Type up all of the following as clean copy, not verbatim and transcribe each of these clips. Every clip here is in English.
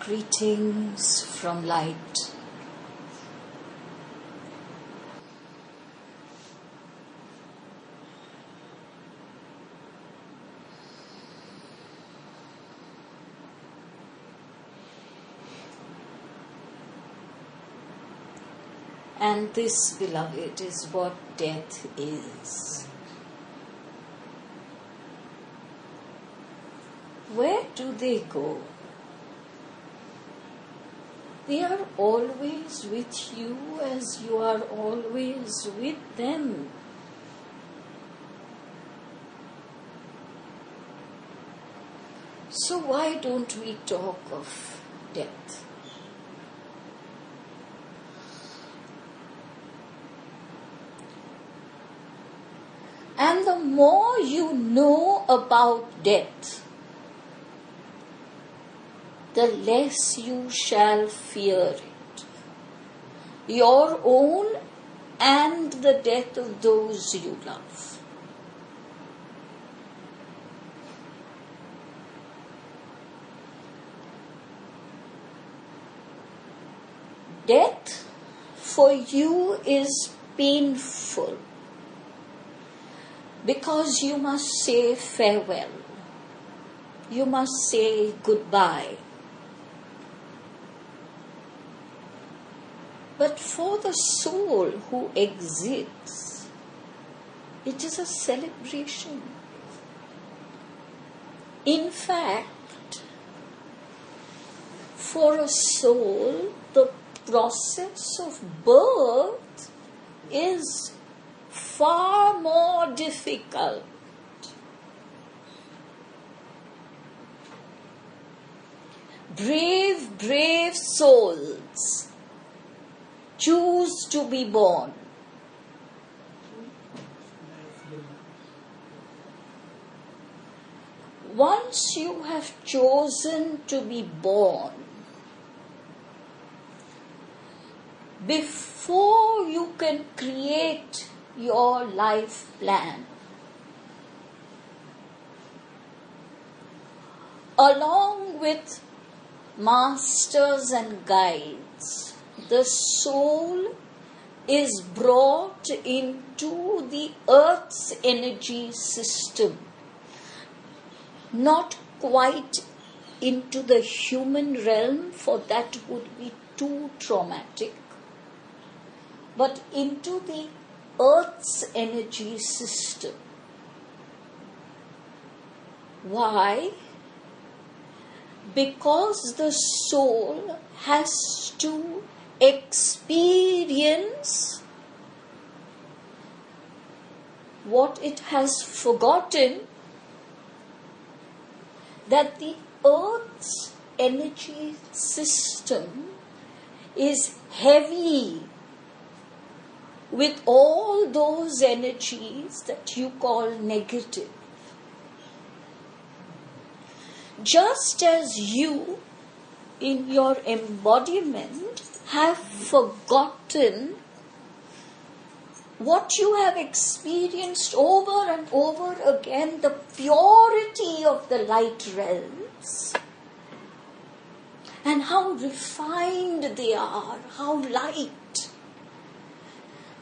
Greetings from light. And this, beloved, is what death is. Where do they go? They are always with you as you are always with them. So why don't we talk of death? And the more you know about death, the less you shall fear it, your own and the death of those you love. Death for you is painful because you must say farewell, you must say goodbye. But for the soul who exists, it is a celebration. In fact, for a soul, the process of birth is far more difficult. Brave, brave souls choose to be born. Once you have chosen to be born, before you can create your life plan, along with masters and guides, the soul is brought into the earth's energy system, not quite into the human realm, for that would be too traumatic, but into the earth's energy system. Why? Because the soul has to experience what it has forgotten, that the earth's energy system is heavy with all those energies that you call negative. Just as you, in your embodiment, have forgotten what you have experienced over and over again, the purity of the light realms, and how refined they are, how light.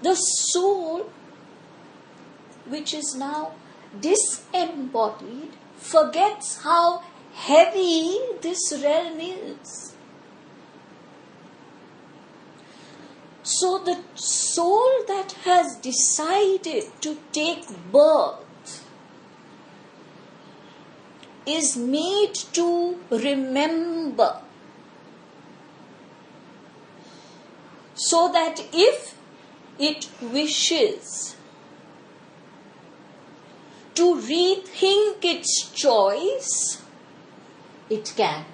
The soul, which is now disembodied, forgets how heavy this realm is. So the soul that has decided to take birth is made to remember, so that if it wishes to rethink its choice, it can.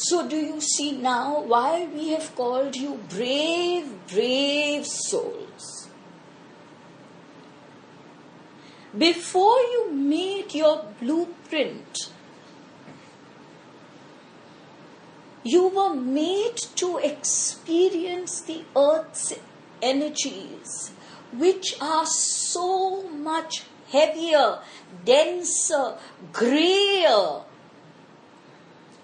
So do you see now why we have called you brave, brave souls? Before you made your blueprint, you were made to experience the earth's energies, which are so much heavier, denser, grayer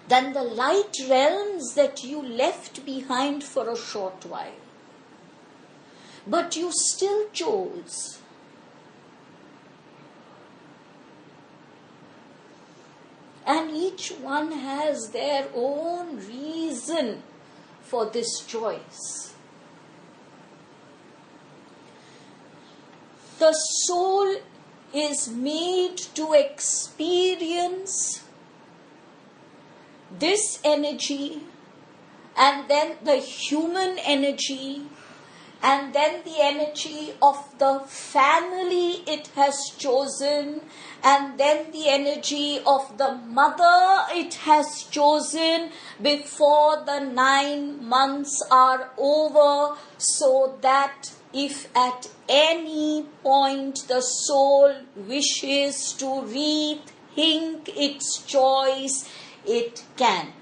than the light realms that you left behind for a short while. But you still chose. And each one has their own reason for this choice. The soul is made to experience this energy, and then the human energy, and then the energy of the family it has chosen, and then the energy of the mother it has chosen before the 9 months are over, so that if at any point the soul wishes to rethink its choice, it can.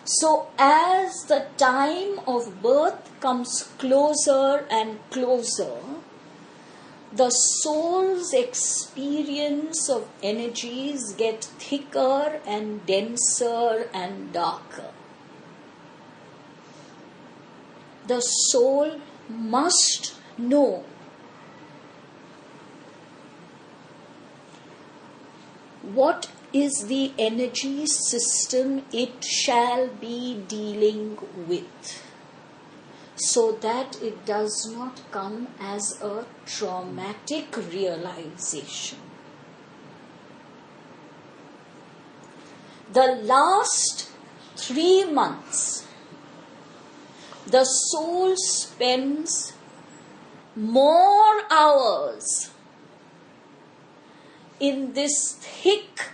So as the time of birth comes closer and closer, the soul's experience of energies get thicker and denser and darker. The soul must know what is the energy system it shall be dealing with, so that it does not come as a traumatic realization. The last 3 months, the soul spends more hours in this thick,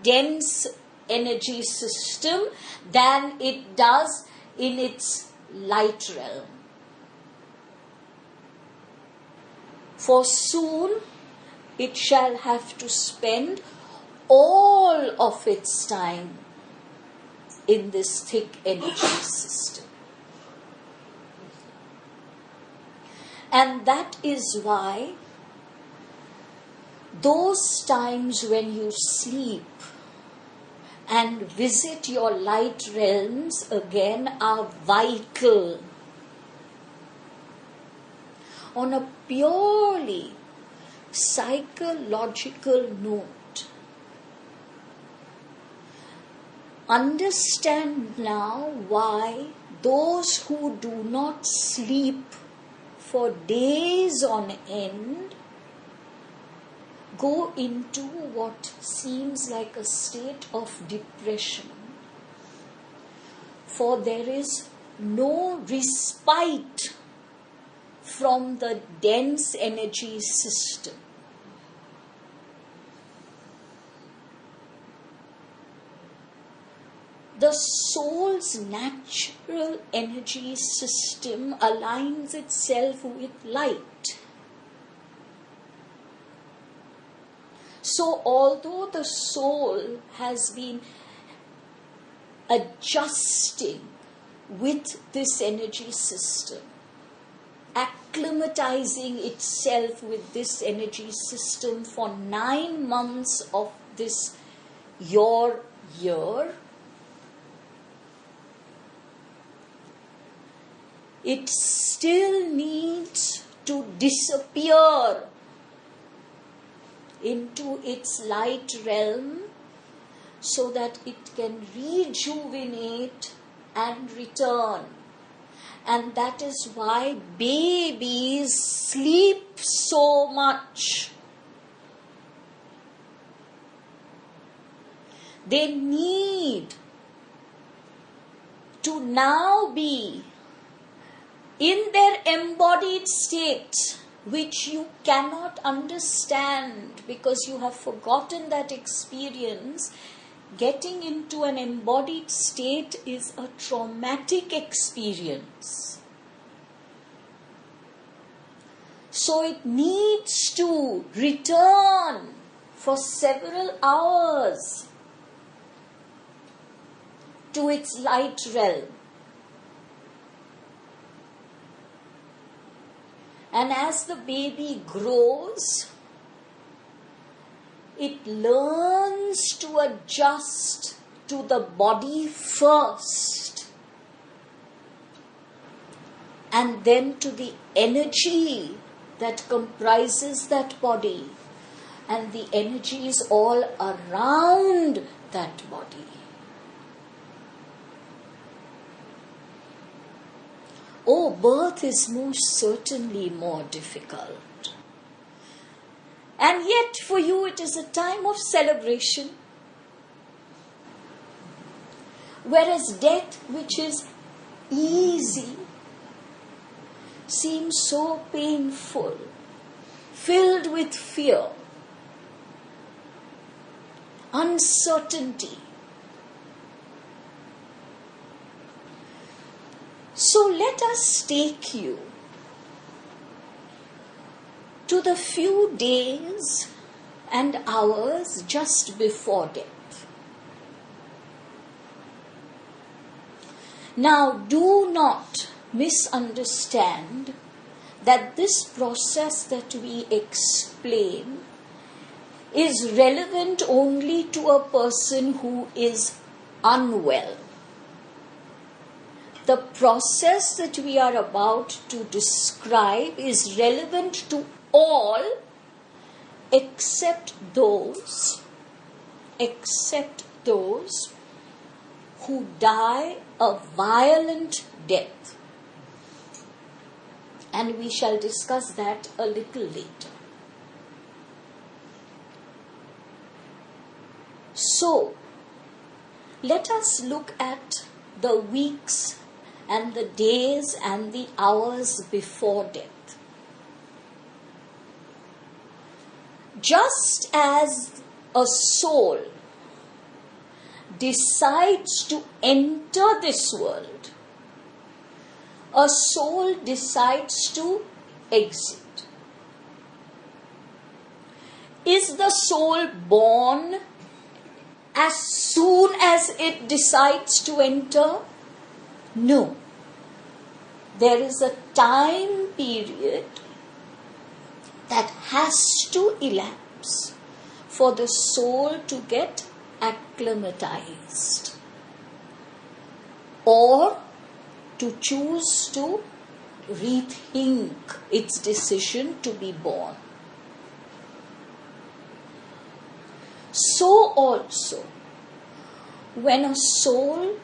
dense energy system than it does in its light realm. For soon it shall have to spend all of its time in this thick energy system. And that is why those times when you sleep and visit your light realms again are vital. On a purely psychological note, understand now why those who do not sleep for days on end go into what seems like a state of depression. For there is no respite from the dense energy system. The soul's natural energy system aligns itself with light. So although the soul has been adjusting with this energy system, acclimatizing itself with this energy system for 9 months of this your year, it still needs to disappear into its light realm so that it can rejuvenate and return. And that is why babies sleep so much. They need to now be in their embodied state, which you cannot understand because you have forgotten that experience. Getting into an embodied state is a traumatic experience. So it needs to return for several hours to its light realm. And as the baby grows, it learns to adjust to the body first, and then to the energy that comprises that body, and the energies all around that body. Oh, birth is most certainly more difficult. And yet for you it is a time of celebration. Whereas death, which is easy, seems so painful, filled with fear, uncertainty. So let us take you to the few days and hours just before death. Now, do not misunderstand that this process that we explain is relevant only to a person who is unwell. The process that we are about to describe is relevant to all except those who die a violent death. And we shall discuss that a little later. So, let us look at the weeks and the days and the hours before death. Just as a soul decides to enter this world, a soul decides to exit. Is the soul born as soon as it decides to enter? No. There is a time period that has to elapse for the soul to get acclimatized or to choose to rethink its decision to be born. So also, when a soul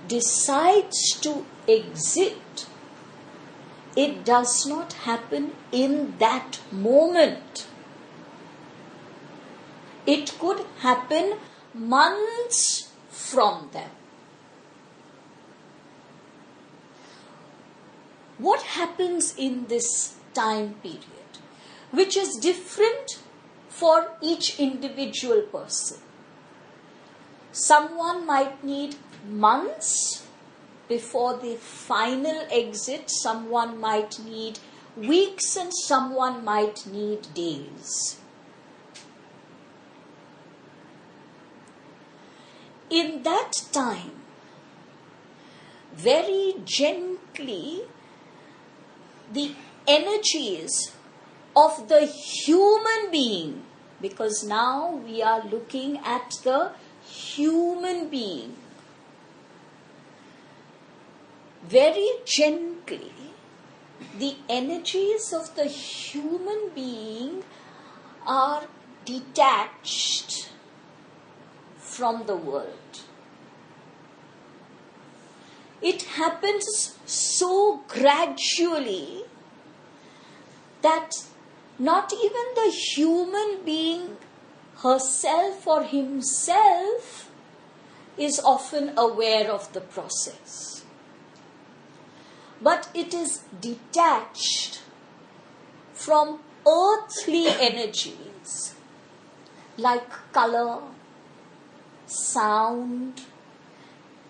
decides to exit, it does not happen in that moment. It could happen months from then. What happens in this time period, which is different for each individual person? Someone might need months before the final exit, someone might need weeks, and someone might need days. In that time, very gently, the energies of the human being, because now we are looking at the human being, very gently, the energies of the human being are detached from the world. It happens so gradually that not even the human being herself or himself is often aware of the process. But it is detached from earthly energies like color, sound,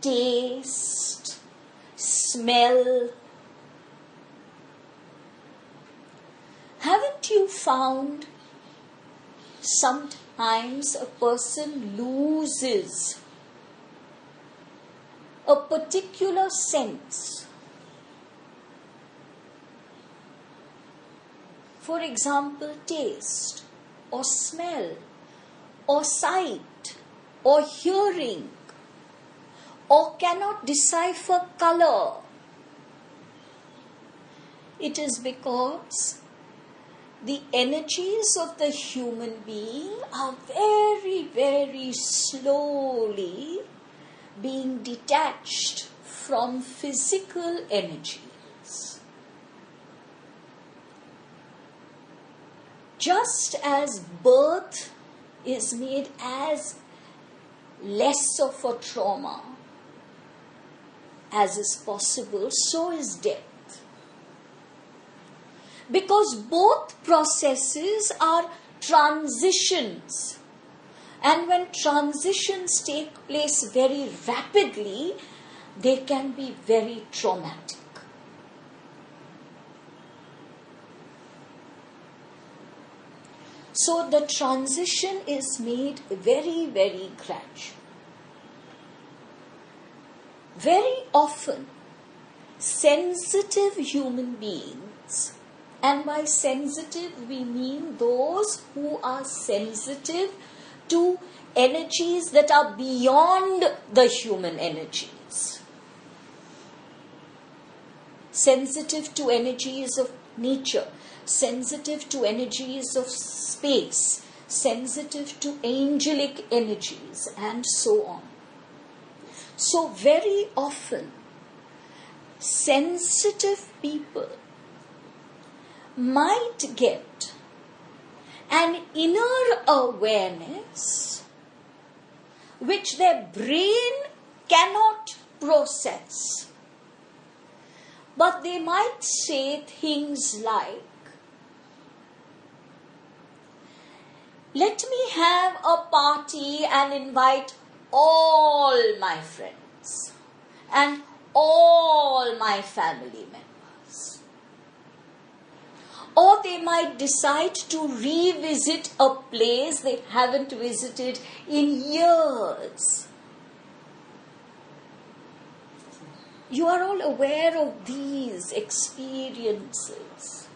taste, smell. Haven't you found sometimes a person loses a particular sense? For example, taste or smell or sight or hearing or cannot decipher color, it is because the energies of the human being are very, very slowly being detached from physical energies. Just as birth is made as less of a trauma as is possible, so is death. Because both processes are transitions. And when transitions take place very rapidly, they can be very traumatic. So the transition is made very, very gradual. Very often, sensitive human beings, and by sensitive we mean those who are sensitive to energies that are beyond the human energies. Sensitive to energies of nature, sensitive to energies of space, sensitive to angelic energies, and so on. So very often, sensitive people might get an inner awareness which their brain cannot process. But they might say things like, let me have a party and invite all my friends and all my family members. Or they might decide to revisit a place they haven't visited in years. You are all aware of these experiences.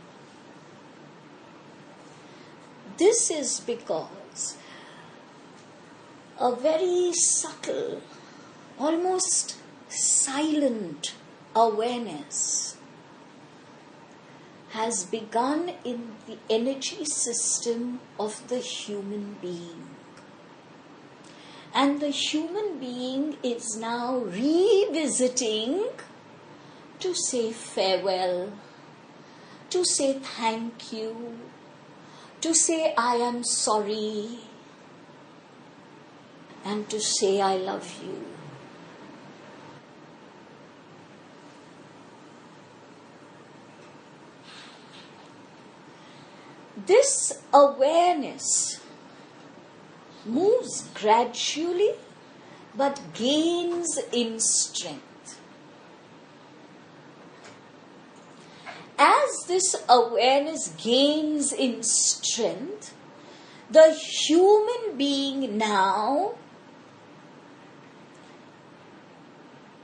This is because a very subtle, almost silent awareness has begun in the energy system of the human being. And the human being is now revisiting to say farewell, to say thank you, to say I am sorry, and to say I love you. This awareness moves gradually but gains in strength. As this awareness gains in strength, the human being now,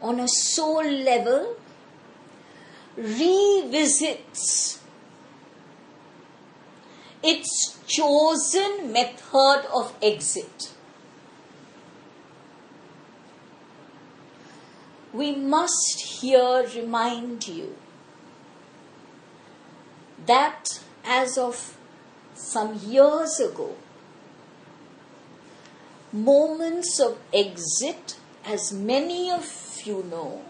on a soul level, revisits its chosen method of exit. We must here remind you that as of some years ago, moments of exit, as many of you know,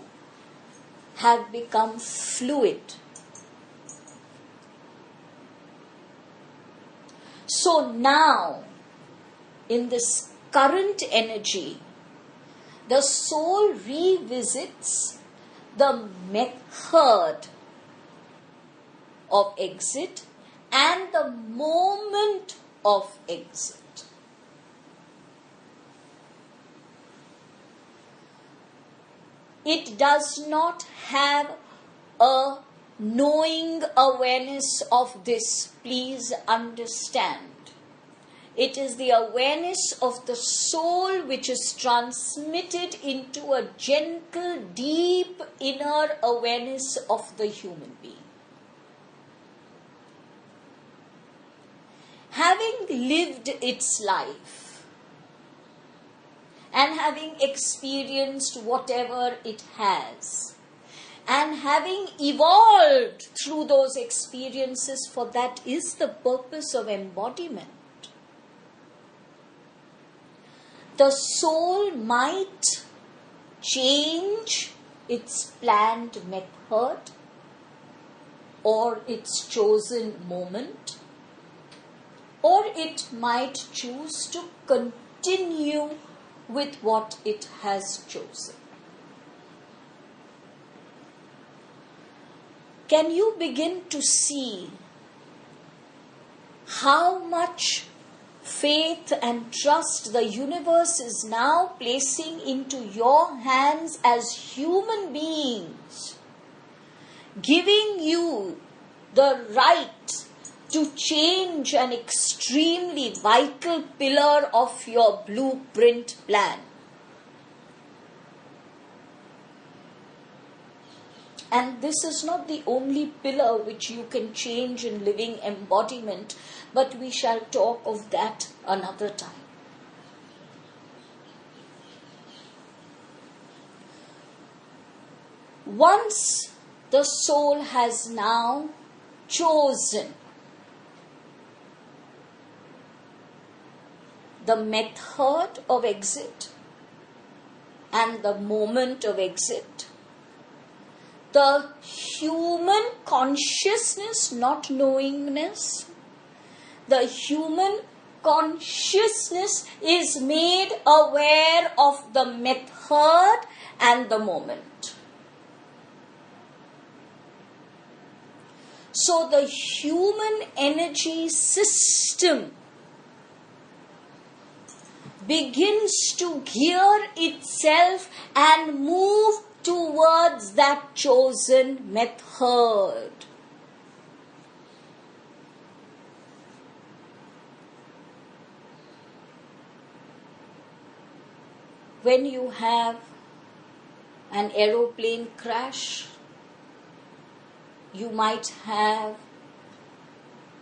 have become fluid. So now, in this current energy, the soul revisits the method of exit and the moment of exit. It does not have a knowing awareness of this, please understand. It is the awareness of the soul which is transmitted into a gentle, deep inner awareness of the human being. Having lived its life, and having experienced whatever it has, and having evolved through those experiences, for that is the purpose of embodiment. The soul might change its planned method or its chosen moment, or it might choose to continue with what it has chosen. Can you begin to see how much faith and trust the universe is now placing into your hands as human beings, giving you the right to change an extremely vital pillar of your blueprint plan? And this is not the only pillar which you can change in living embodiment, but we shall talk of that another time. Once the soul has now chosen the method of exit and the moment of exit, the human consciousness, not knowingness, the human consciousness is made aware of the method and the moment. So the human energy system begins to gear itself and move towards that chosen method. When you have an aeroplane crash, you might have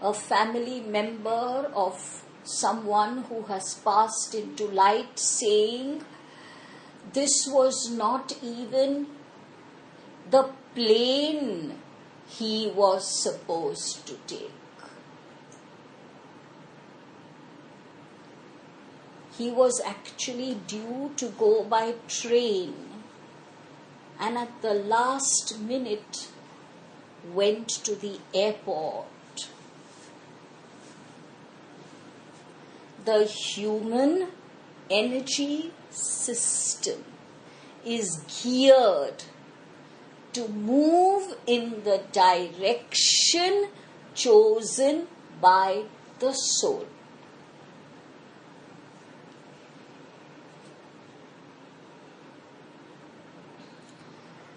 a family member of someone who has passed into light saying, this was not even the plane he was supposed to take. He was actually due to go by train, and at the last minute went to the airport. The human energy system is geared to move in the direction chosen by the soul.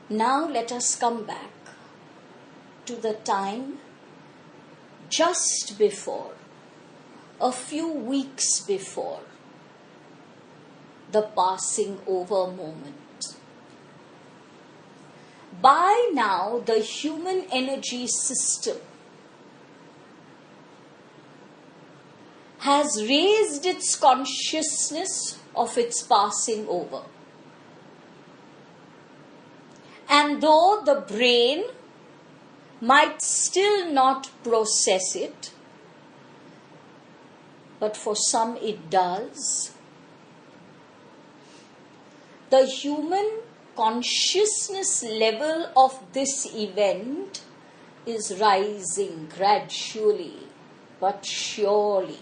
Now let us come back to the time just before, a few weeks before, the passing over moment. By now, the human energy system has raised its consciousness of its passing over. And though the brain might still not process it, but for some it does, the human consciousness level of this event is rising gradually but surely.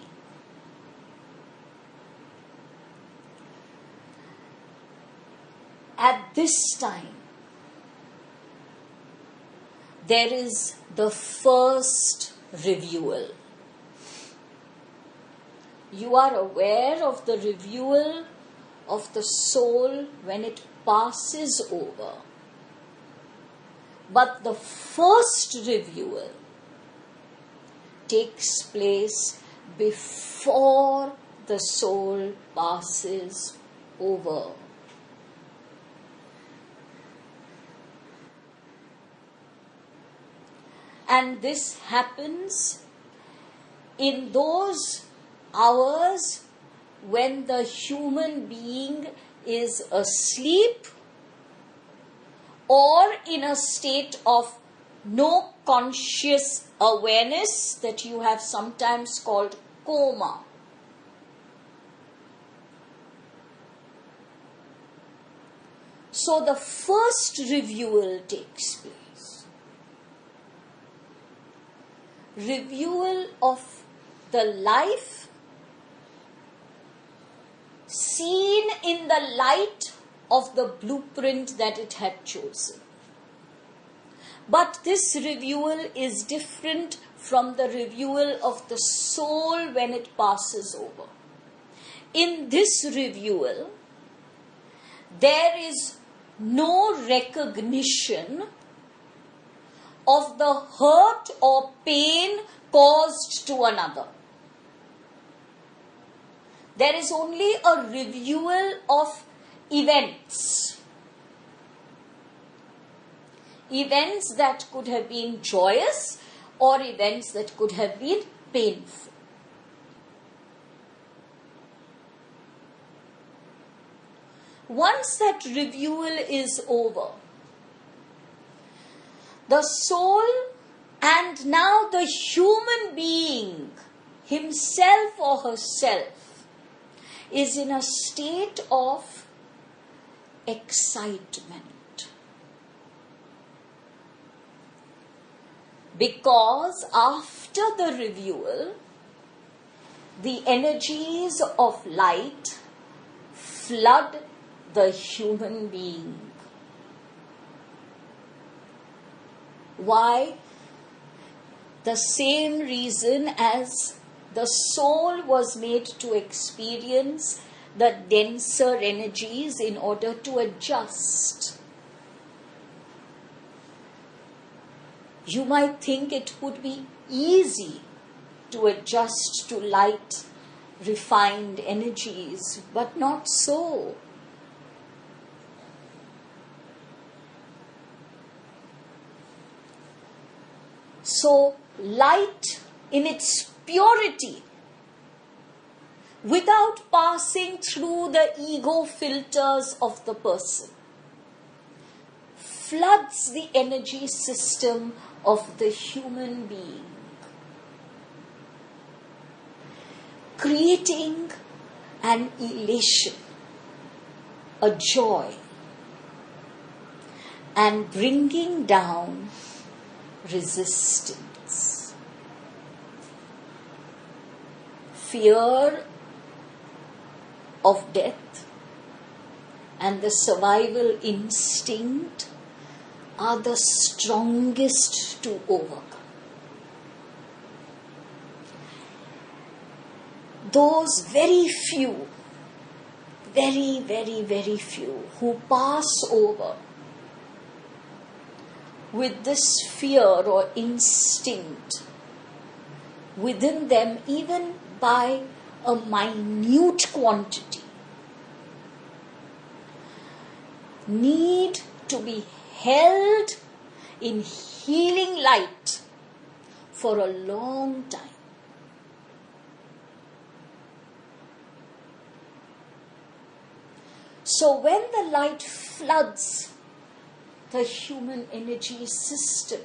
At this time, there is the first reviewal. You are aware of the reviewal of the soul when it passes over. But the first reviewal takes place before the soul passes over. And this happens in those hours when the human being is asleep or in a state of no conscious awareness that you have sometimes called coma. So the first reviewal takes place. Reviewal of the life seen in the light of the blueprint that it had chosen. But this reviewal is different from the reviewal of the soul when it passes over. In this reviewal, there is no recognition of the hurt or pain caused to another. There is only a reviewal of events. Events that could have been joyous or events that could have been painful. Once that reviewal is over, the soul and now the human being, himself or herself, is in a state of excitement. Because after the reviewal, the energies of light flood the human being. Why? The same reason as the soul was made to experience the denser energies in order to adjust. You might think it would be easy to adjust to light, refined energies, but not so. So, light in its purity, without passing through the ego filters of the person, floods the energy system of the human being, creating an elation, a joy, and bringing down resistance. Fear of death and the survival instinct are the strongest to overcome. Those very few, very few who pass over with this fear or instinct within them, even by a minute quantity, need to be held in healing light for a long time. So when the light floods the human energy system,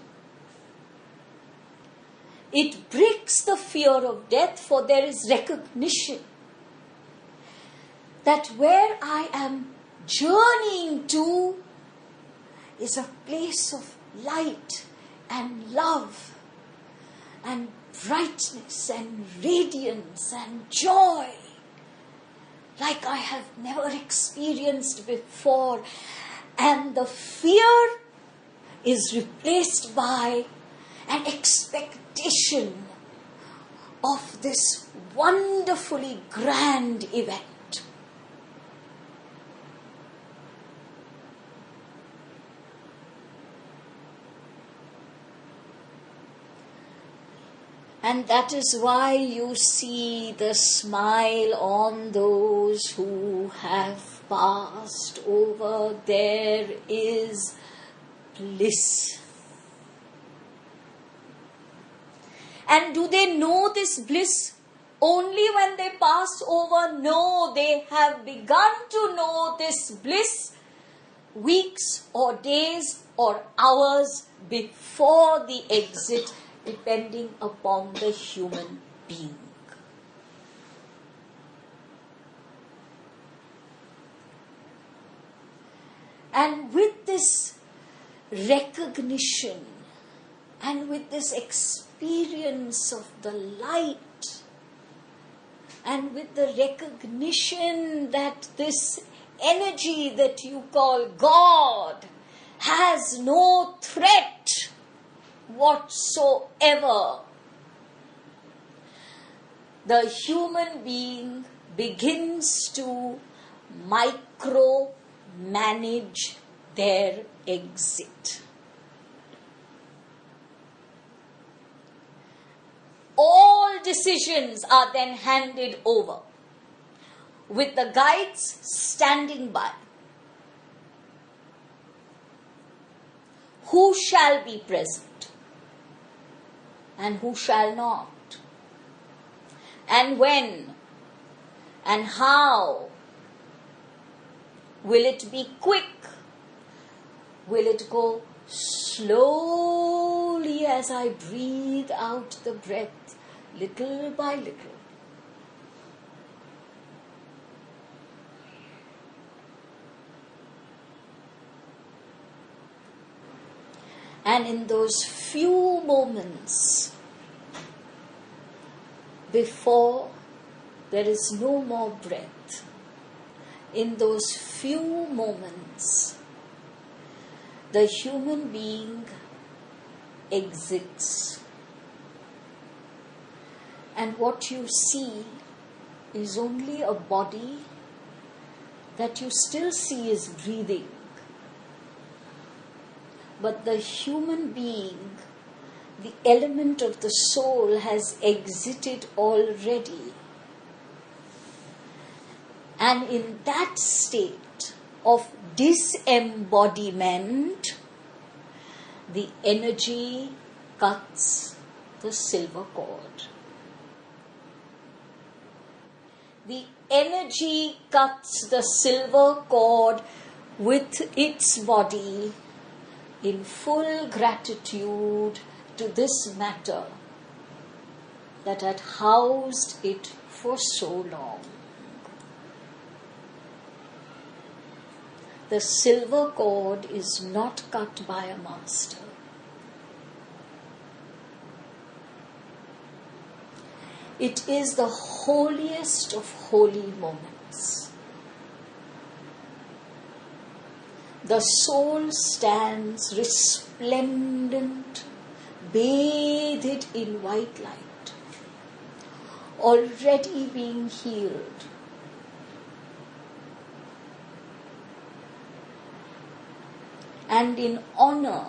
it breaks the fear of death, for there is recognition that where I am journeying to is a place of light and love and brightness and radiance and joy like I have never experienced before. And the fear is replaced by an expectation of this wonderfully grand event. And that is why you see the smile on those who have passed over. There is bliss. And do they know this bliss? Only when they pass over know they have begun to know this bliss weeks or days or hours before the exit, depending upon the human being. And with this recognition and with this experience of the light, and with the recognition that this energy that you call God has no threat whatsoever, the human being begins to micro-manage their exit. All decisions are then handed over, with the guides standing by. Who shall be present and who shall not? And when and how? Will it be quick? Will it go slowly as I breathe out the breath, little by little? And in those few moments before there is no more breath, in those few moments, the human being exits. And what you see is only a body that you still see is breathing. But the human being, the element of the soul, has exited already. And in that state of disembodiment, the energy cuts the silver cord. The energy cuts the silver cord with its body in full gratitude to this matter that had housed it for so long. The silver cord is not cut by a master. It is the holiest of holy moments. The soul stands resplendent, bathed in white light, already being healed. And in honor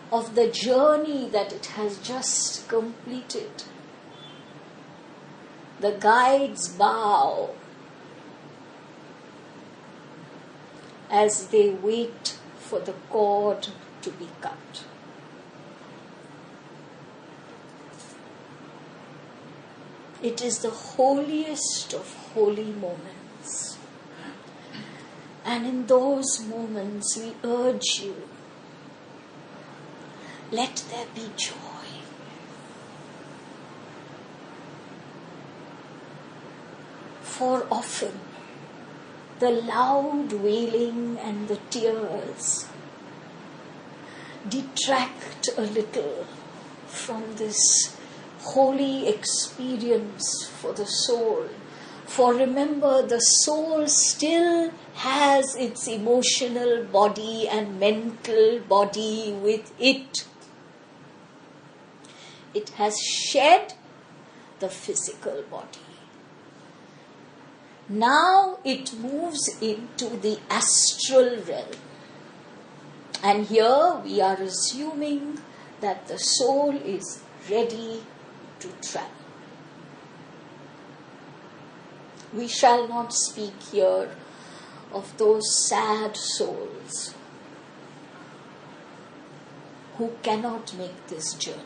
of the journey that it has just completed, the guides bow as they wait for the cord to be cut. It is the holiest of holy moments. And in those moments we urge you, let there be joy. For often the loud wailing and the tears detract a little from this holy experience for the soul. For remember, the soul still has its emotional body and mental body with it. It has shed the physical body. Now it moves into the astral realm. And here we are assuming that the soul is ready to travel. We shall not speak here of those sad souls who cannot make this journey.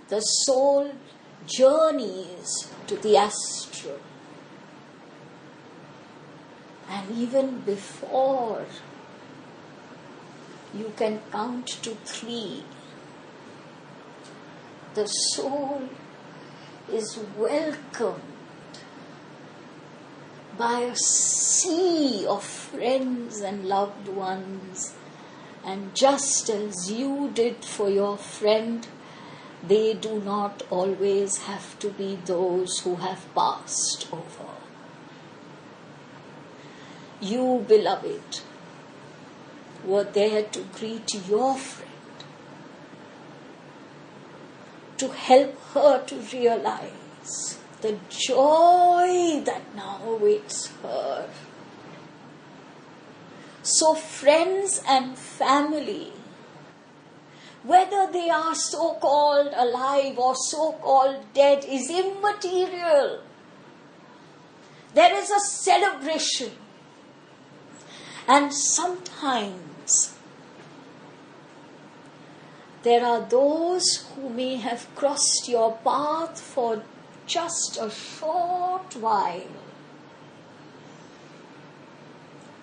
the soul journeys to the astral. And even before you can count to 3, the soul is welcomed by a sea of friends and loved ones. And just as you did for your friend, they do not always have to be those who have passed over. You, beloved, were there to greet your friend, to help her to realize the joy that now awaits her. So friends and family, whether they are so-called alive or so-called dead, is immaterial. There is a celebration. And sometimes there are those who may have crossed your path for just a short while,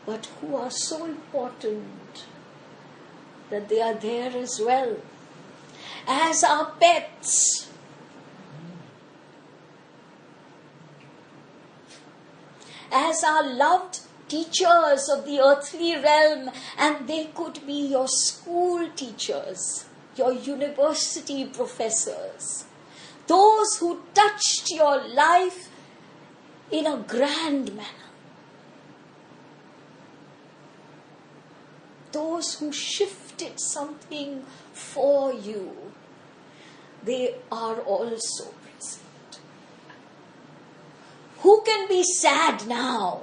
but who are so important that they are there as well as our pets. As our loved teachers of the earthly realm, and they could be your school teachers, your university professors, those who touched your life in a grand manner. Those who shifted something for you, they are also present. Who can be sad now?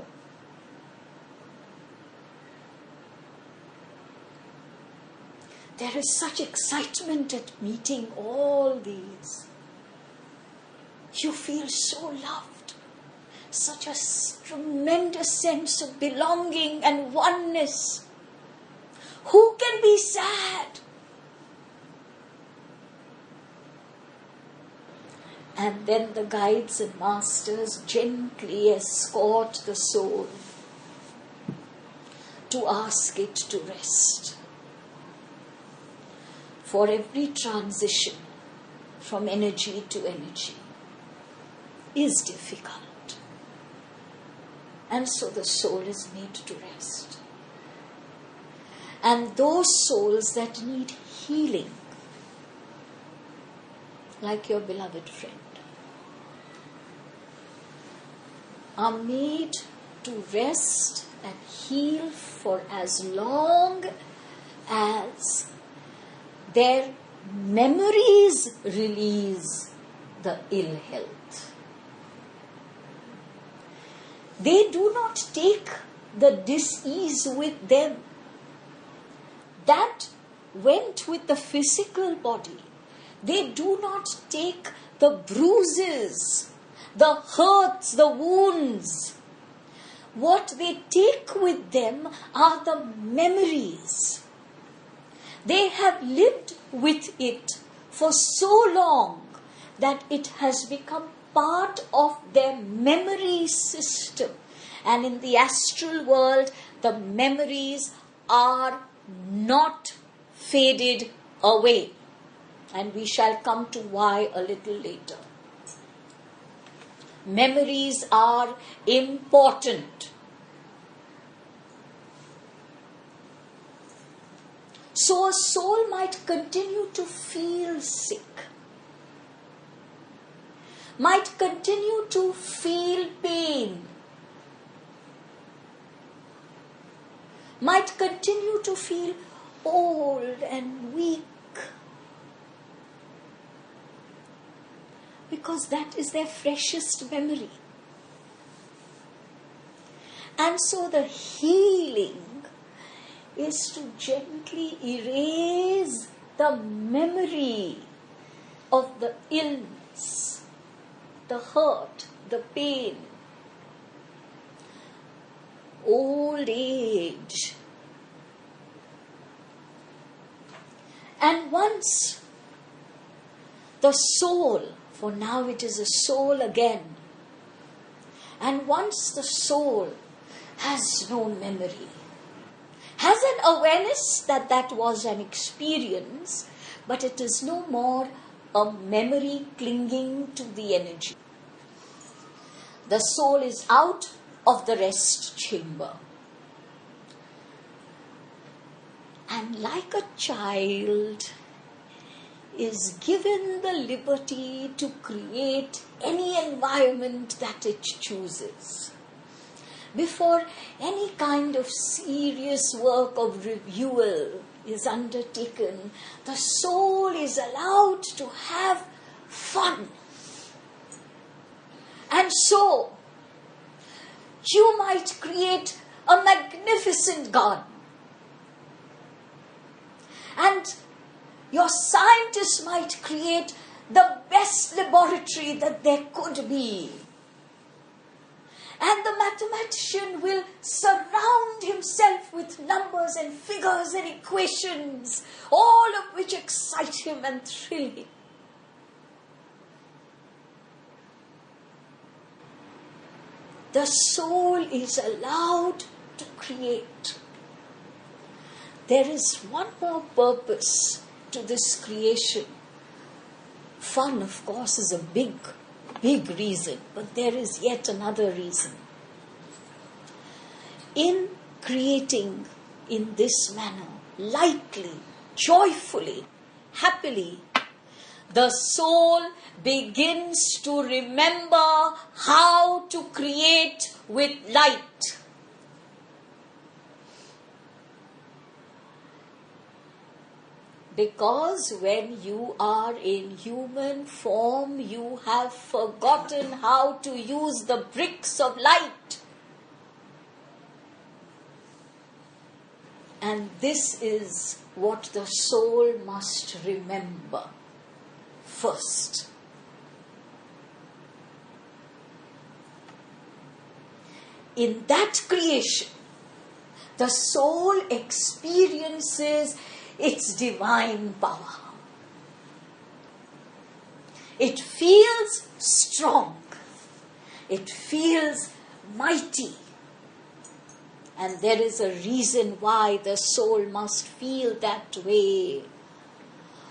There is such excitement at meeting all these. You feel so loved. Such a tremendous sense of belonging and oneness. Who can be sad? And then the guides and masters gently escort the soul to ask it to rest. For every transition from energy to energy is difficult. And so the soul is made to rest. And those souls that need healing, like your beloved friend, are made to rest and heal for as long as their memories release the ill health. They do not take the dis-ease with them. That went with the physical body. They do not take the bruises, the hurts, the wounds. What they take with them are the memories. They have lived with it for so long that it has become part of their memory system. And in the astral world, the memories are not faded away. And we shall come to why a little later. Memories are important. So a soul might continue to feel sick, might continue to feel pain, might continue to feel old and weak, because that is their freshest memory. And so the healing is to gently erase the memory of the illness, the hurt, the pain, old age. And once the soul, for now it is a soul again. And once the soul has no memory, has an awareness that that was an experience, but it is no more a memory clinging to the energy. The soul is out of the rest chamber. And like a child is given the liberty to create any environment that it chooses. Before any kind of serious work of reviewal is undertaken, the soul is allowed to have fun. And so, you might create a magnificent garden. And your scientist might create the best laboratory that there could be. And the mathematician will surround himself with numbers and figures and equations, all of which excite him and thrill him. The soul is allowed to create. There is one more purpose to this creation. Fun, of course, is a big reason, but there is yet another reason. In creating in this manner, lightly, joyfully, happily, the soul begins to remember how to create with light. Because when you are in human form, you have forgotten how to use the bricks of light. And this is what the soul must remember first. In that creation, the soul experiences its divine power. It feels strong. It feels mighty. And there is a reason why the soul must feel that way.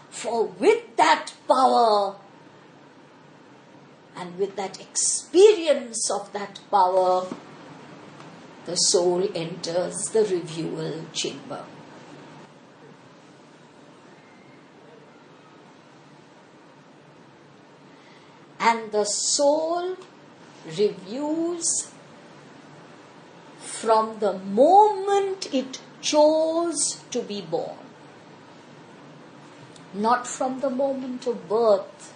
For with that power and with that experience of that power, the soul enters the reviewal chamber. And the soul reviews from the moment it chose to be born. Not from the moment of birth.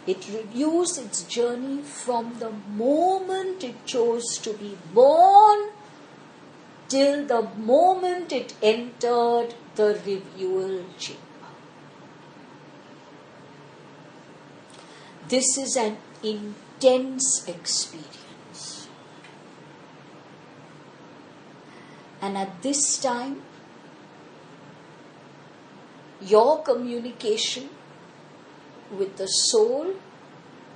It reviews its journey from the moment it chose to be born till the moment it entered the reviewal chamber. This is an intense experience. And at this time, your communication with the soul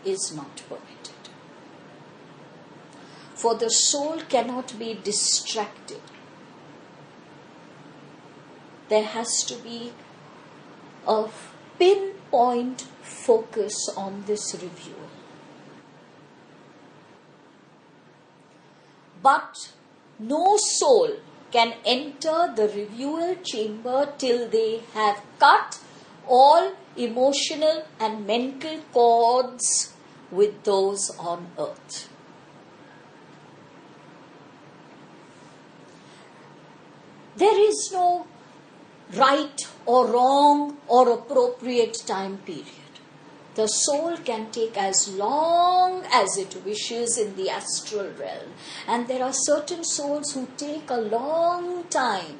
is not permitted. For the soul cannot be distracted. There has to be a pinpoint focus on this review. But no soul can enter the revieal chamber till they have cut all emotional and mental cords with those on earth. There is no right or wrong or appropriate time period. The soul can take as long as it wishes in the astral realm. And there are certain souls who take a long time.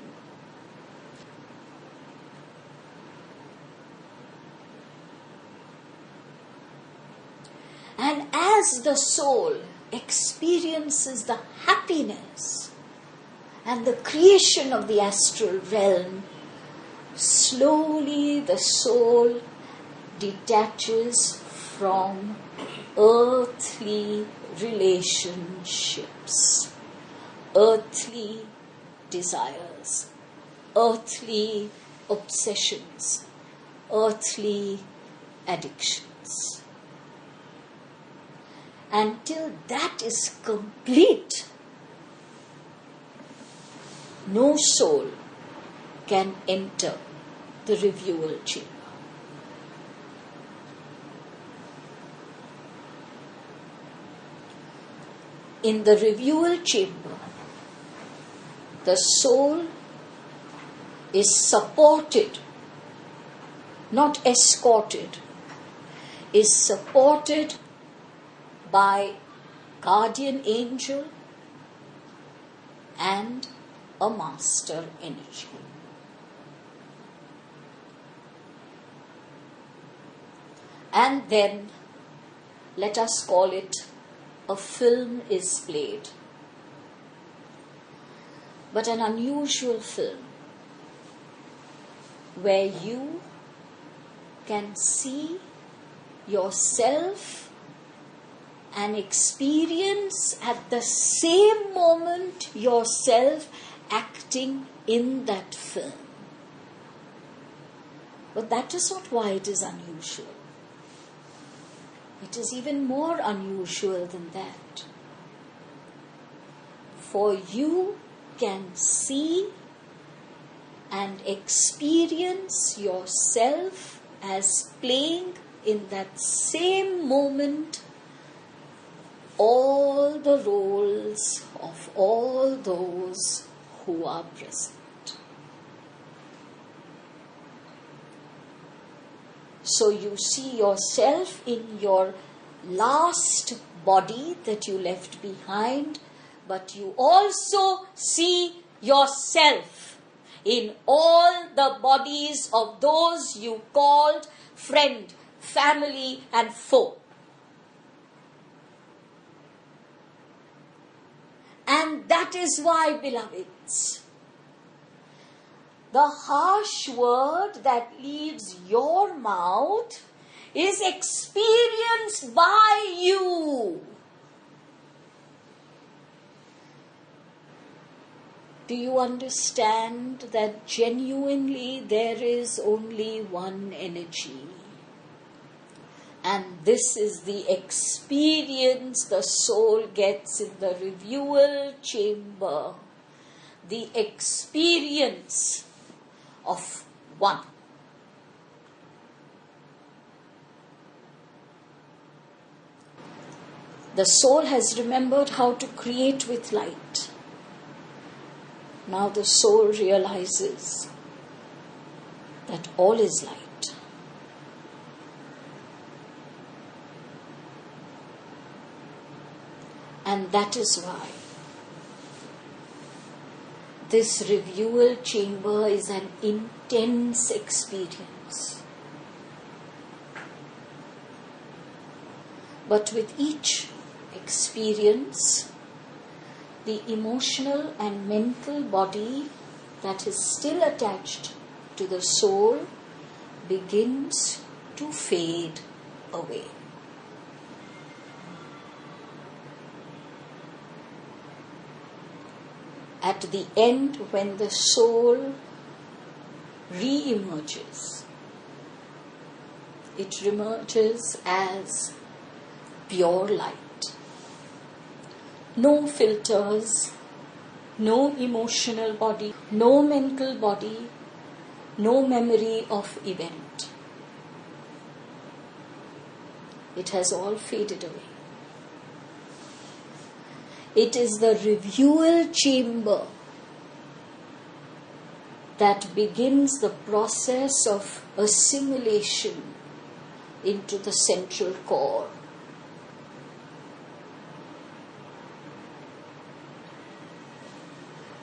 And as the soul experiences the happiness and the creation of the astral realm, slowly the soul detaches from earthly relationships, earthly desires, earthly obsessions, earthly addictions. Until that is complete, no soul can enter the reviewal chamber. In the reviewal chamber, the soul is supported, not escorted, is supported by guardian angel and a master energy. And then, let us call it, a film is played. But an unusual film, where you can see yourself and experience at the same moment yourself acting in that film. But that is not why it is unusual. It is even more unusual than that. For you can see and experience yourself as playing in that same moment all the roles of all those who are present. So you see yourself in your last body that you left behind, but you also see yourself in all the bodies of those you called friend, family, and foe. And that is why, beloveds, the harsh word that leaves your mouth is experienced by you. Do you understand that genuinely there is only one energy? And this is the experience the soul gets in the reviewal chamber. The experience of one. The soul has remembered how to create with light. Now the soul realizes that all is light. And that is why this reviewal chamber is an intense experience. But with each experience, the emotional and mental body that is still attached to the soul begins to fade away. At the end, when the soul re-emerges, it emerges as pure light. No filters, no emotional body, no mental body, no memory of event. It has all faded away. It is the reviewal chamber that begins the process of assimilation into the central core.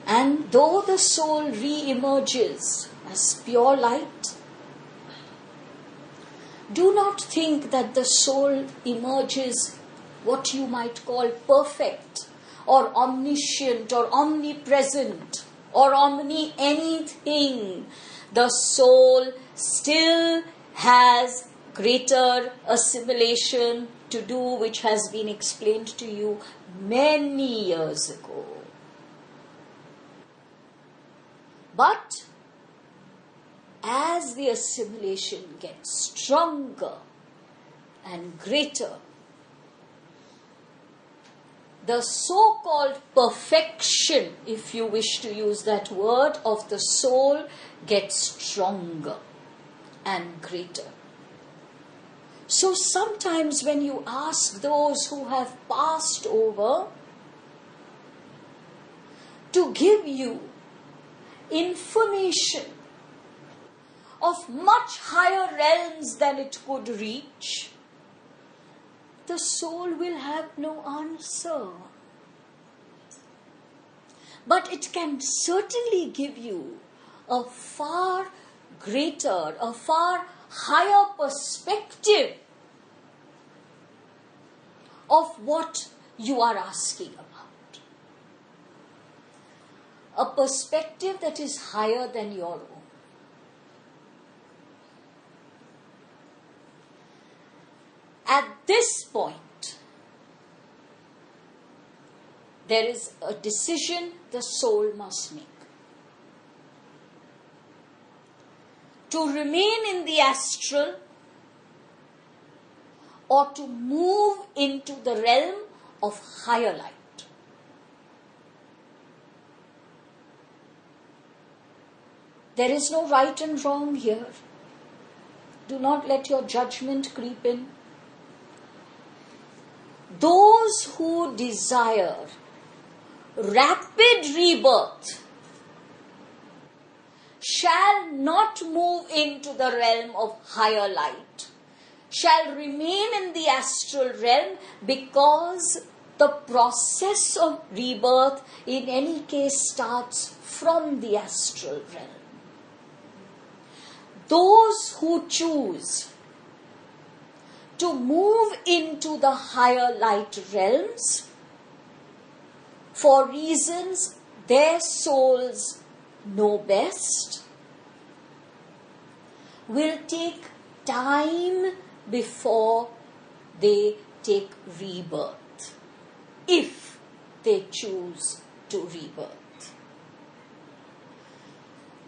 And though the soul re-emerges as pure light, do not think that the soul emerges what you might call perfect or omniscient or omnipresent or omni anything. The soul still has greater assimilation to do, which has been explained to you many years ago. But as the assimilation gets stronger and greater, the so-called perfection, if you wish to use that word, of the soul gets stronger and greater. So sometimes when you ask those who have passed over to give you information of much higher realms than it could reach, the soul will have no answer. But it can certainly give you a far greater, a far higher perspective of what you are asking about. A perspective that is higher than your own. At this point, there is a decision the soul must make. To remain in the astral or to move into the realm of higher light. There is no right and wrong here. Do not let your judgment creep in. Those who desire rapid rebirth shall not move into the realm of higher light, shall remain in the astral realm, because the process of rebirth in any case starts from the astral realm. Those who choose to move into the higher light realms for reasons their souls know best will take time before they take rebirth, if they choose to rebirth.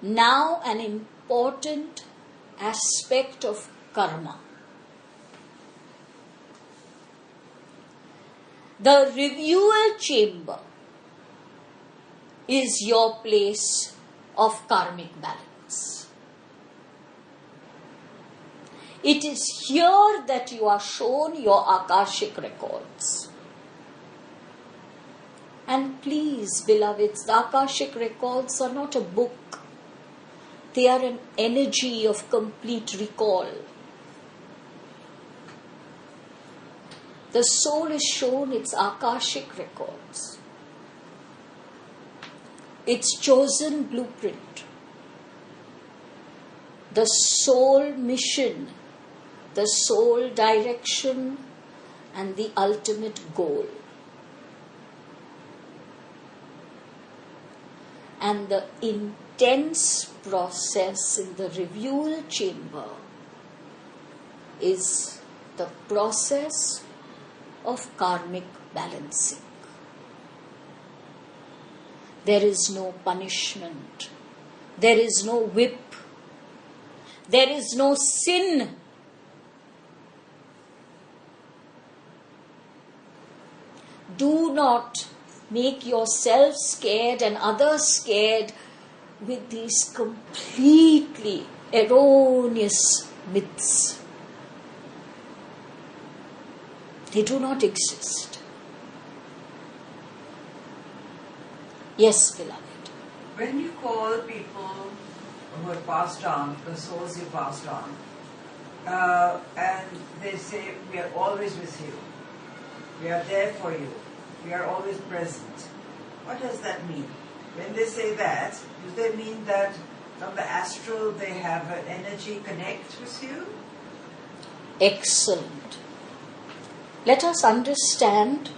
Now, an important aspect of karma. The reviewal chamber is your place of karmic balance. It is here that you are shown your Akashic records. And please, beloveds, the Akashic records are not a book. They are an energy of complete recall. The soul is shown its Akashic records, its chosen blueprint, the soul mission, the soul direction, and the ultimate goal. And the intense process in the reviewal chamber is the process of karmic balancing. There is no punishment. There is no whip. There is no sin. Do not make yourself scared and others scared with these completely erroneous myths. They do not exist. Yes, beloved. When you call people who have passed on, the souls you passed on, and they say, we are always with you, we are there for you, we are always present, what does that mean? When they say that, do they mean that from the astral they have an energy connect with you? Excellent. Let us understand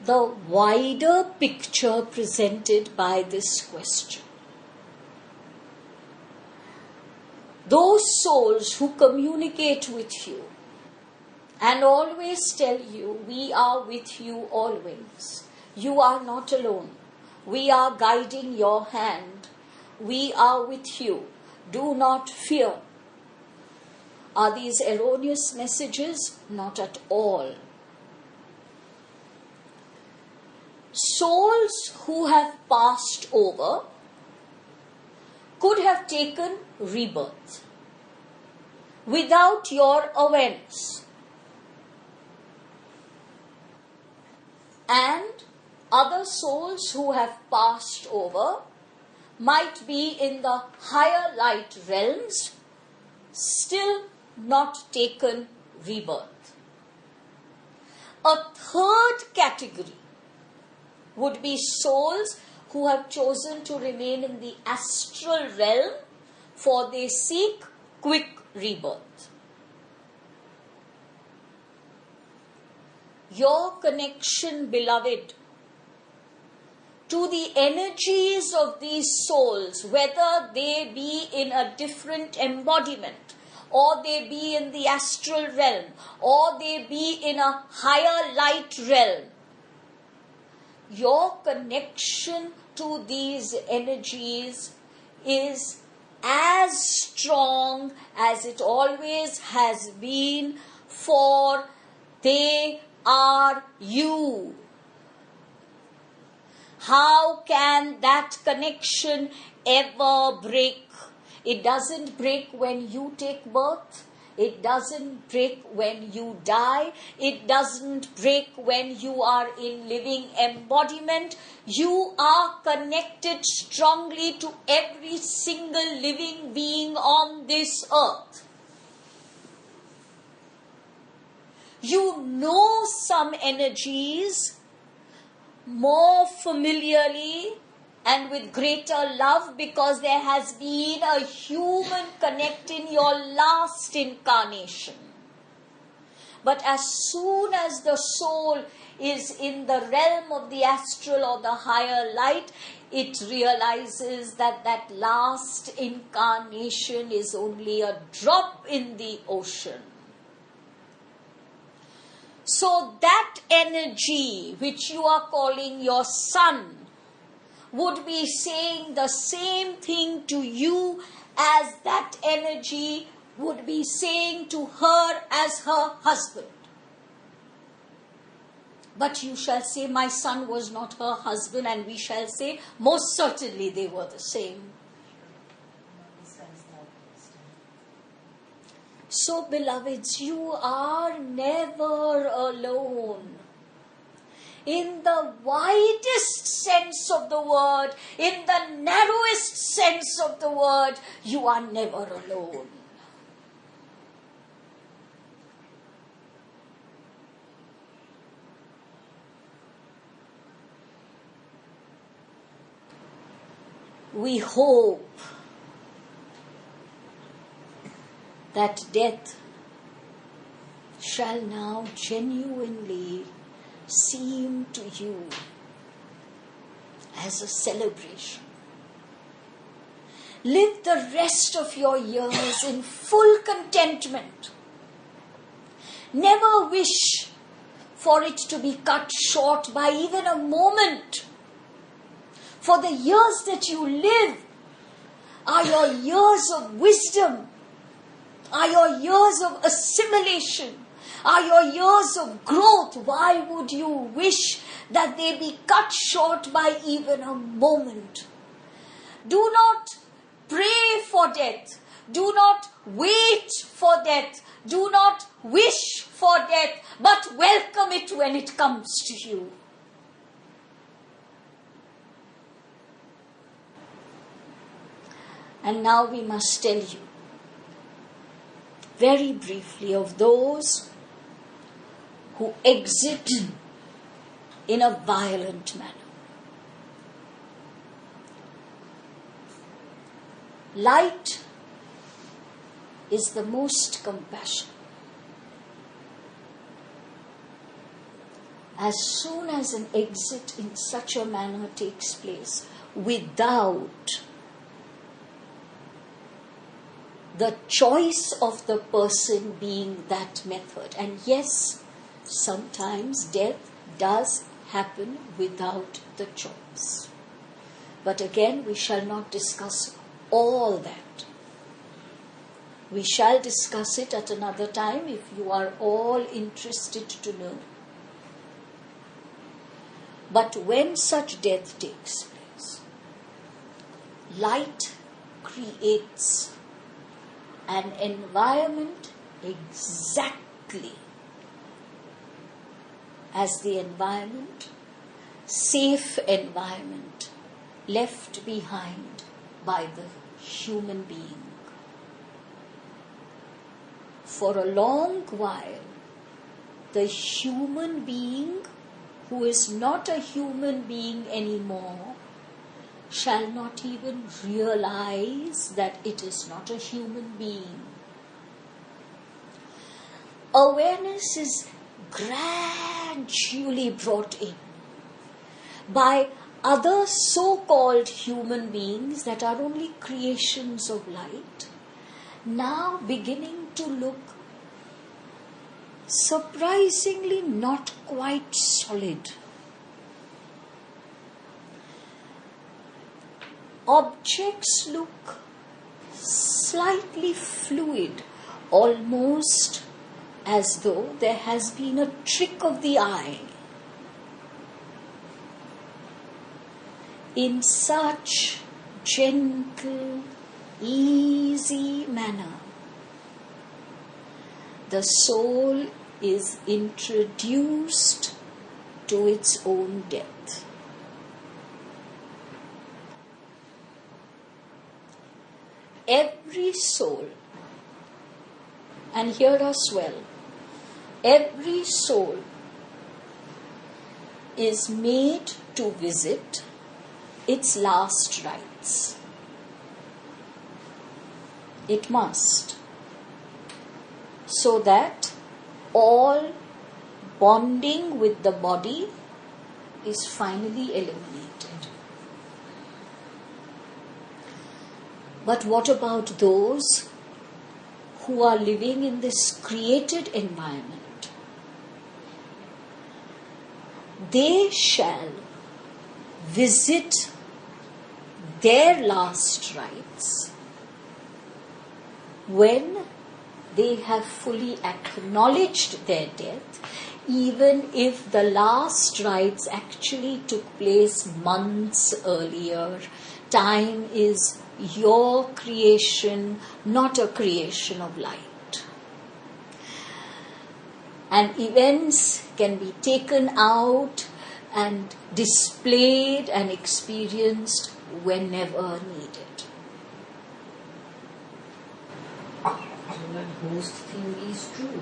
the wider picture presented by this question. those souls who communicate with you and always tell you, we are with you always. You are not alone. We are guiding your hand. We are with you. Do not fear. Are these erroneous messages? Not at all. Souls who have passed over could have taken rebirth without your awareness. And other souls who have passed over might be in the higher light realms, still not taken rebirth. A third category would be souls who have chosen to remain in the astral realm, for they seek quick rebirth. Your connection, beloved, to the energies of these souls, whether they be in a different embodiment, or they be in the astral realm, or they be in a higher light realm, your connection to these energies is as strong as it always has been, for they are you. How can that connection ever break? It doesn't break when you take birth. It doesn't break when you die. It doesn't break when you are in living embodiment. You are connected strongly to every single living being on this earth. You know some energies more familiarly and with greater love because there has been a human connect in your last incarnation. But as soon as the soul is in the realm of the astral or the higher light, it realizes that that last incarnation is only a drop in the ocean. So that energy which you are calling your son would be saying the same thing to you as that energy would be saying to her as her husband. But you shall say, my son was not her husband, and we shall say, most certainly they were the same. So, beloveds, you are never alone. In the widest sense of the word, in the narrowest sense of the word, you are never alone. We hope that death shall now genuinely seem to you as a celebration. Live the rest of your years in full contentment. Never wish for it to be cut short by even a moment. For the years that you live are your years of wisdom, are your years of assimilation, are your years of growth. Why would you wish that they be cut short by even a moment? Do not pray for death. Do not wait for death. Do not wish for death, but welcome it when it comes to you. And now we must tell you very briefly of those who exit in a violent manner. Light is the most compassionate. As soon as an exit in such a manner takes place, without the choice of the person being that method. And yes, sometimes death does happen without the choice. But again, we shall not discuss all that. We shall discuss it at another time if you are all interested to know. But when such death takes place, light creates an environment exactly as the environment, safe environment, left behind by the human being. For a long while, the human being who is not a human being anymore shall not even realize that it is not a human being. Awareness is gradually brought in by other so-called human beings that are only creations of light, now beginning to look surprisingly not quite solid. Objects look slightly fluid, almost as though there has been a trick of the eye. In such gentle, easy manner, the soul is introduced to its own death. Every soul, and hear us well, every soul is made to visit its last rites. It must, so that all bonding with the body is finally eliminated. But what about those who are living in this created environment? They shall visit their last rites when they have fully acknowledged their death, even if the last rites actually took place months earlier. Time is your creation, not a creation of light. And events can be taken out and displayed and experienced whenever needed. So that ghost thing is true.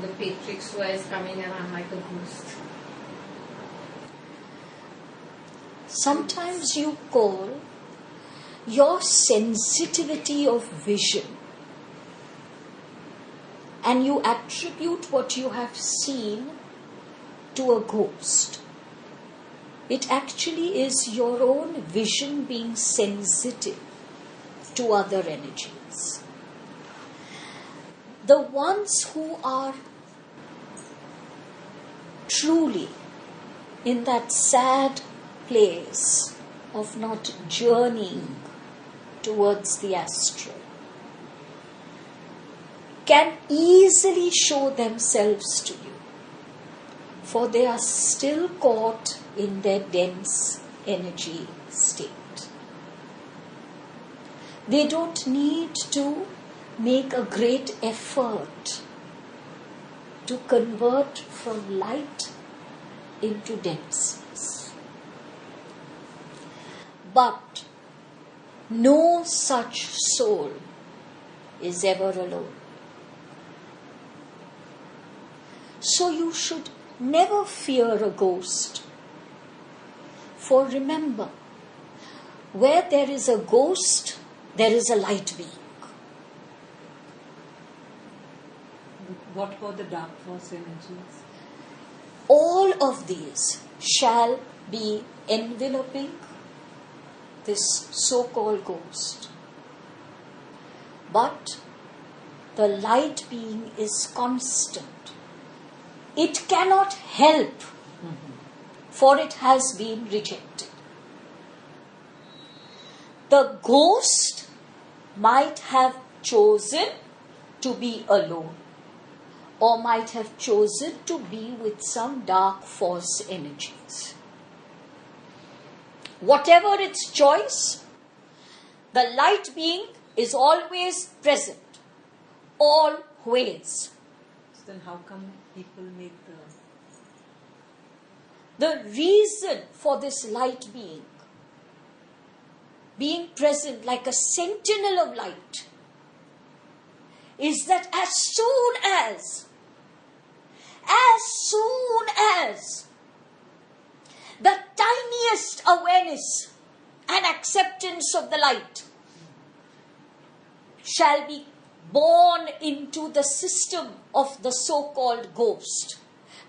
The Patrix who is coming around like a ghost. Sometimes you call your sensitivity of vision and you attribute what you have seen to a ghost. It actually is your own vision being sensitive to other energies. The ones who are truly in that sad place of not journeying towards the astral can easily show themselves to you, for they are still caught in their dense energy state. They don't need to make a great effort to convert from light into denseness. But no such soul is ever alone. So you should never fear a ghost. For remember, where there is a ghost, there is a light being. What about the dark force energies? All of these shall be enveloping this so-called ghost. But the light being is constant. It cannot help, for it has been rejected. The ghost might have chosen to be alone, or might have chosen to be with some dark force energies. Whatever its choice, the light being is always present, always. So then how come people make The reason for this light being present like a sentinel of light, is that as soon as the tiniest awareness and acceptance of the light shall be born into the system of the so-called ghost,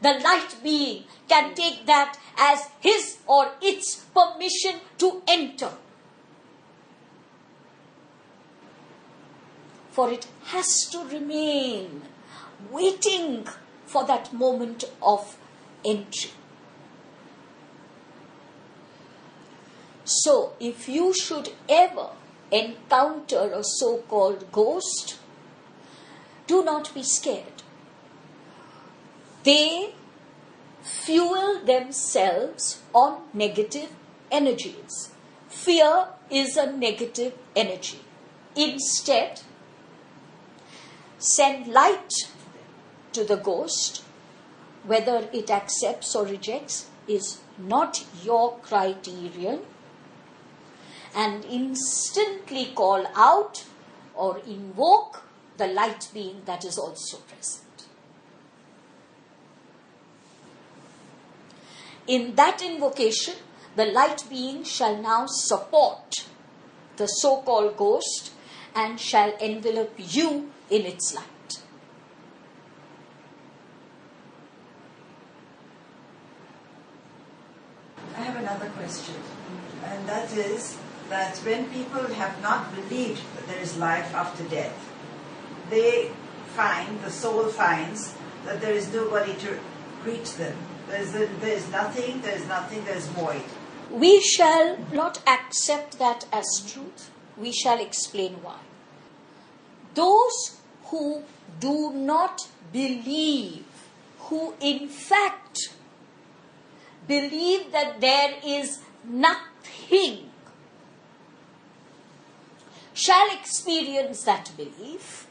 the light being can take that as his or its permission to enter. For it has to remain waiting for that moment of entry. So, if you should ever encounter a so-called ghost, do not be scared. They fuel themselves on negative energies. Fear is a negative energy. Instead, send light to the ghost. Whether it accepts or rejects is not your criterion. And instantly call out or invoke the light being that is also present. In that invocation, the light being shall now support the so-called ghost and shall envelop you in its light. I have another question, and that is that when people have not believed that there is life after death, the soul finds that there is nobody to greet them. There's nothing, there's void. We shall not accept that as truth. We shall explain why. Those who do not believe, who in fact believe that there is nothing, shall experience that belief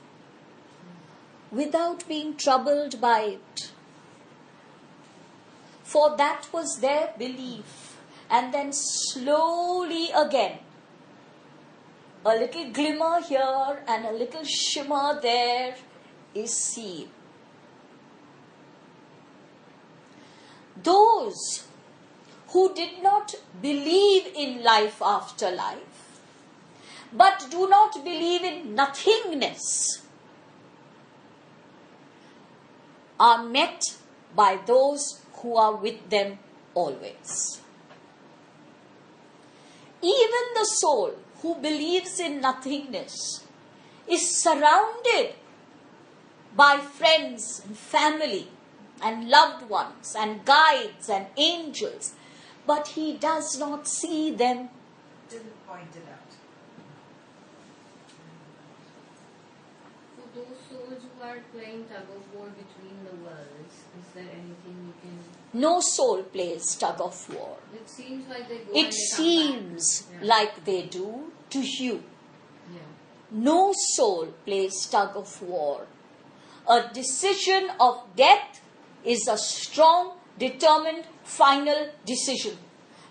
without being troubled by it. For that was their belief. And then slowly again, a little glimmer here and a little shimmer there is seen. Those who did not believe in life after life, but do not believe in nothingness, are met by those who are with them always. Even the soul who believes in nothingness is surrounded by friends and family and loved ones and guides and angels, but he does not see them. Didn't point it out. For those souls who are playing tug of war between the worlds, is there anything you can... No soul plays tug of war. It seems like they go It and they seems come back. Yeah. like they do to you. Yeah. No soul plays tug of war. A decision of death is a strong, determined, final decision.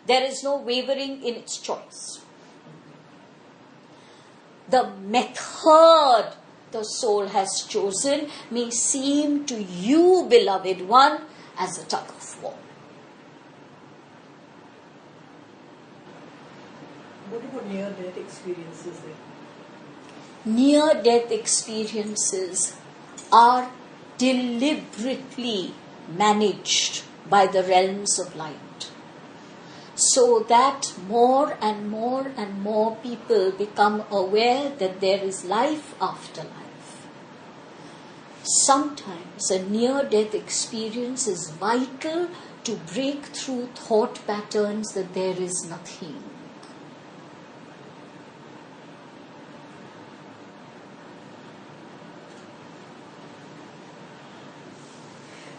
There is no wavering in its choice. The method the soul has chosen may seem to you, beloved one, as a tug of war. What about near-death experiences then? Near-death experiences are deliberately managed by the realms of light. so that more and more and more people become aware that there is life after life. Sometimes a near-death experience is vital to break through thought patterns that there is nothing.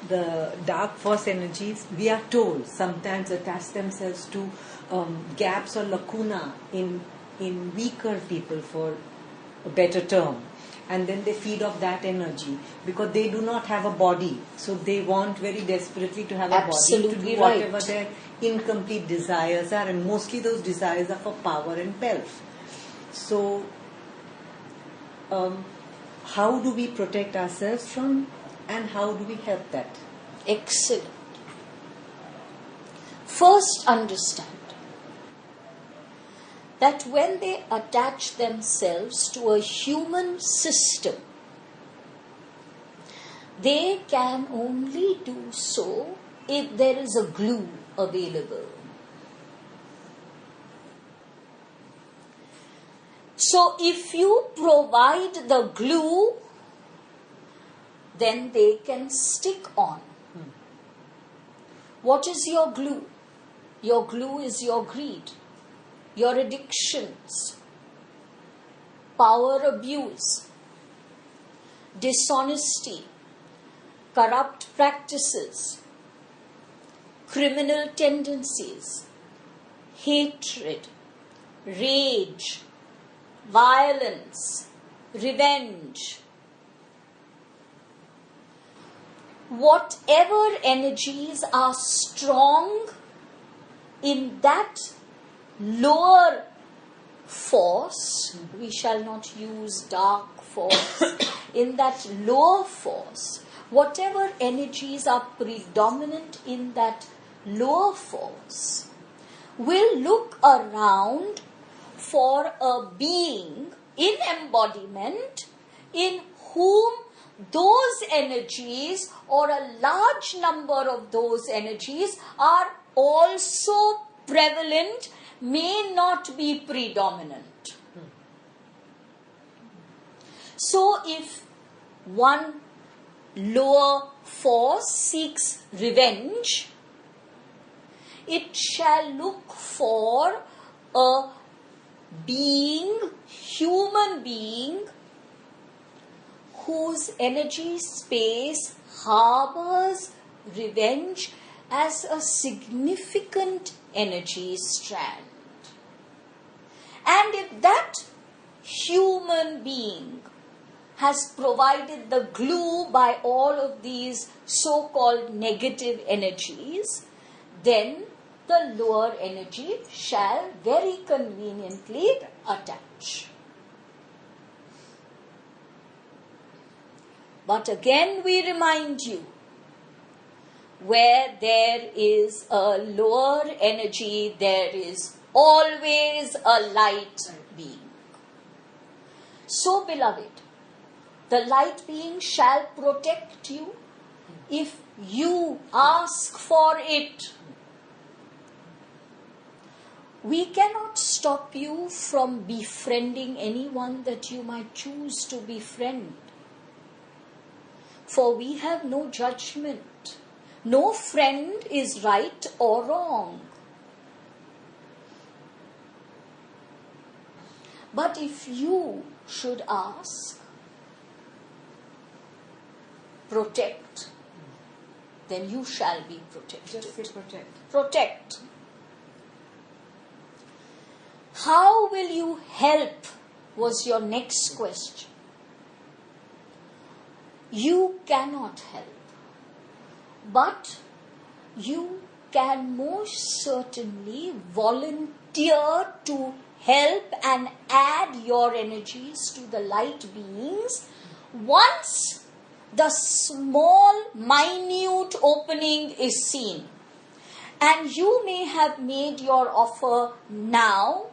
The dark force energies, we are told, sometimes attach themselves to gaps or lacuna in weaker people, for a better term. And then they feed off that energy because they do not have a body. So they want very desperately to have a body to do whatever their incomplete desires are. And mostly those desires are for power and wealth. So how do we protect ourselves from, and how do we help that? Excellent. First, understand that when they attach themselves to a human system, they can only do so if there is a glue available. So if you provide the glue, then they can stick on. What is your glue? Your glue is your greed, your addictions, power abuse, dishonesty, corrupt practices, criminal tendencies, hatred, rage, violence, revenge. Whatever energies are strong in that lower force, we shall not use dark force, in that lower force, whatever energies are predominant in that lower force, will look around for a being in embodiment in whom those energies, or a large number of those energies, are also prevalent, may not be predominant. So if one lower force seeks revenge, it shall look for a being, human being, whose energy space harbors revenge as a significant energy strand. And if that human being has provided the glue by all of these so-called negative energies, then the lower energy shall very conveniently attach. But again we remind you, where there is a lower energy, there is always a light being. So, beloved, the light being shall protect you if you ask for it. We cannot stop you from befriending anyone that you might choose to befriend. For we have no judgment. No friend is right or wrong. But if you should ask, protect, then you shall be protected. Just say protect. Protect. How will you help was your next question. You cannot help, but you can most certainly volunteer to help and add your energies to the light beings once the small, minute opening is seen. And you may have made your offer now,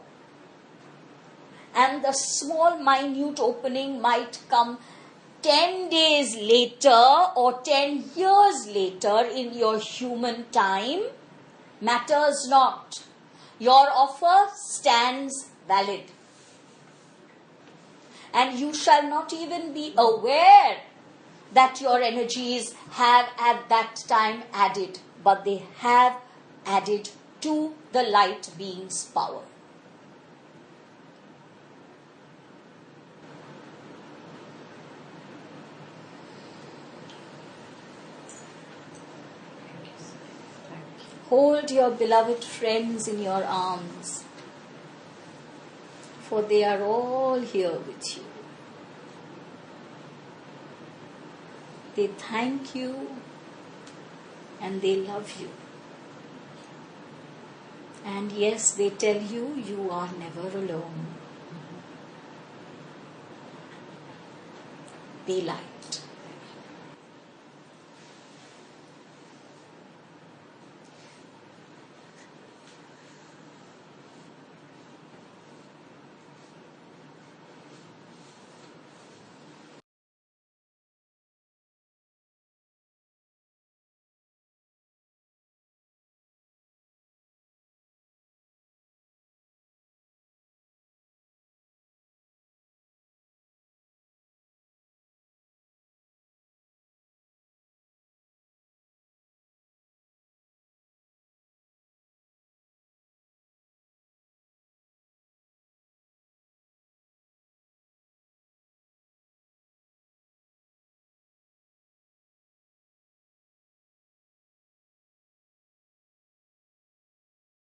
and the small, minute opening might come 10 days later or 10 years later in your human time. Matters not. Your offer stands valid. And you shall not even be aware that your energies have at that time added, but they have added to the light being's power. Hold your beloved friends in your arms, for they are all here with you. They thank you and they love you. And yes, they tell you, you are never alone. Be light.